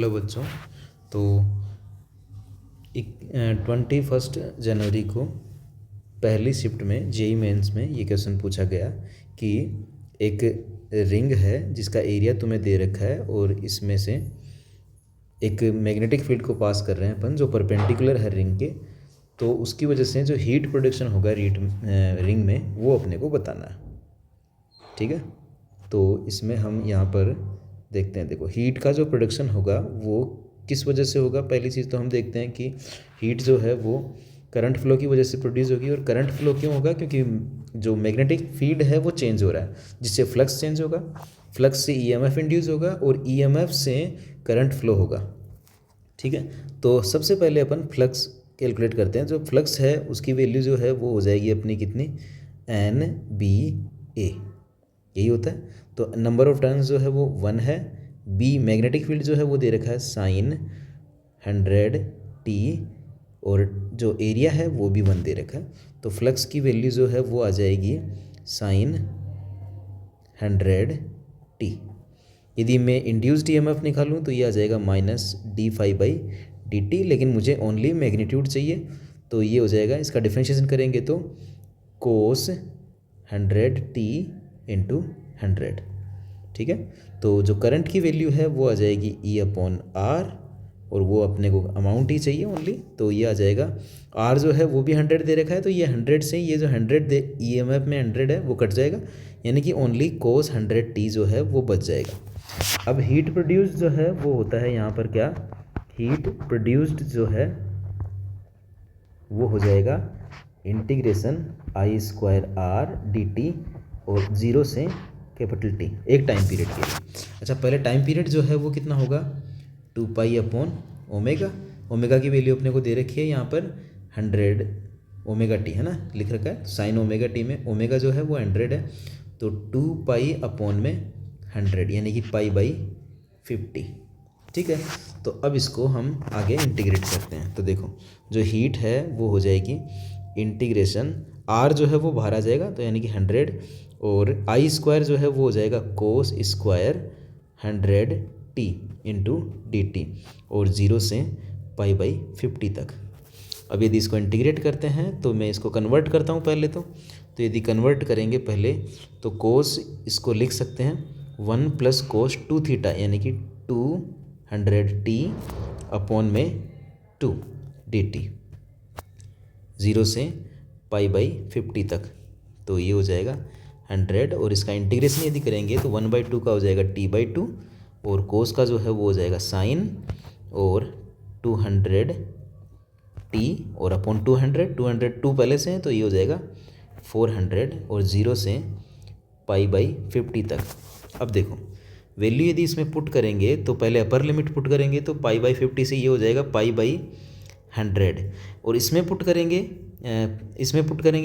Hello बच्चों। तो 21 जनवरी को पहली शिफ्ट में जेई मेंस में ये क्वेश्चन पूछा गया कि एक रिंग है जिसका एरिया तुम्हें दे रखा है और इसमें से एक मैग्नेटिक फील्ड को पास कर रहे हैं अपन जो परपेंडिकुलर है रिंग के। तो उसकी वजह से जो हीट प्रोडक्शन होगा रिंग में वो अपने को बताना है। ठीक है, तो इसमें हम यहाँ पर देखते हैं। देखो, हीट का जो प्रोडक्शन होगा वो किस वजह से होगा। पहली चीज़ तो हम देखते हैं कि हीट जो है वो करंट फ्लो की वजह से प्रोड्यूस होगी। और करंट फ्लो क्यों होगा? क्योंकि जो मैग्नेटिक फील्ड है वो चेंज हो रहा है, जिससे फ्लक्स चेंज होगा, फ्लक्स से ईएमएफ इंड्यूस होगा और ईएमएफ से करंट फ्लो होगा। ठीक है, तो सबसे पहले अपन फ्लक्स कैलकुलेट करते हैं। जो फ्लक्स है उसकी वैल्यू जो है वो हो जाएगी अपनी कितनी, NBA, यही होता है। तो नंबर ऑफ टर्न्स जो है वो 1 है। बी मैग्नेटिक फील्ड जो है वो दे रखा है sin 100t और जो एरिया है वो भी 1 दे रखा है। तो फ्लक्स की वैल्यू जो है वो आ जाएगी sin 100t। यदि मैं इंड्यूस्ड ईएमएफ निकालूँ तो ये आ जाएगा -d∅/dt, लेकिन मुझे ओनली मैग्नीट्यूड चाहिए। तो ये हो जाएगा, इसका डिफरेंशिएशन करेंगे तो cos 100t × 100। ठीक है, तो जो करंट की वैल्यू है वो आ जाएगी E/R और वो अपने को अमाउंट ही चाहिए ओनली। तो ये आ जाएगा, R जो है वो भी 100 दे रखा है, तो ये 100 से ये जो 100 दे EMF में 100 है वो कट जाएगा, यानी कि ओनली cos 100t जो है वो बच जाएगा। अब हीट प्रोड्यूस जो है वो होता है यहाँ पर क्या, हीट प्रोड्यूस्ड जो है वो हो जाएगा इंटीग्रेशन I²R/dt और 0 से T एक टाइम पीरियड के लिए। अच्छा, पहले टाइम पीरियड जो है वो कितना होगा, 2π/ओमेगा। ओमेगा की वैल्यू अपने को दे रखी है यहाँ पर 100 ω/t है ना, लिख रखा है। साइन ω/t में ओमेगा जो है वो 100 है, तो 2π/100 यानी कि π/50। ठीक है, तो अब इसको हम आगे इंटीग्रेट करते हैं। तो देखो, जो हीट है वो हो जाएगी इंटीग्रेशन, R जो है वो बाहर आ जाएगा तो यानी कि 100 और I² जो है वो हो जाएगा cos² 100t × dt और 0 से π/50 तक। अब यदि इसको इंटीग्रेट करते हैं तो मैं इसको कन्वर्ट करता हूँ पहले तो यदि कन्वर्ट करेंगे पहले तो cos इसको लिख सकते हैं 1 + cos 2θ यानी कि 200t/2 dt 0 से π/50 तक। तो ये हो जाएगा 100 और इसका इंटीग्रेशन यदि करेंगे तो 1/2 का हो जाएगा t/2 और cos का जो है वो हो जाएगा sin और 200t और अपॉन 200 पहले से है तो ये हो जाएगा 400 और 0 से π/50 तक। अब देखो, वैल्यू यदि इसमें पुट करेंगे तो पहले अपर लिमिट पुट करेंगे तो π/50 से ये हो जाएगा π/100 और इसमें पुट करेंगे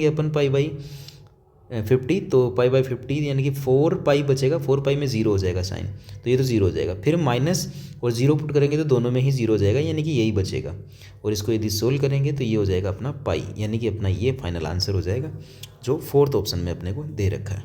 अपन π/50 तो π/50 यानी कि 4π बचेगा, 4π में 0 हो जाएगा साइन, तो ये तो 0 हो जाएगा। फिर माइनस और 0 पुट करेंगे तो दोनों में ही 0 हो जाएगा, यानी कि यही बचेगा। और इसको यदि सोल्व करेंगे तो ये हो जाएगा अपना पाई, यानी कि अपना ये फाइनल आंसर हो जाएगा जो 4th ऑप्शन में अपने को दे रखा है।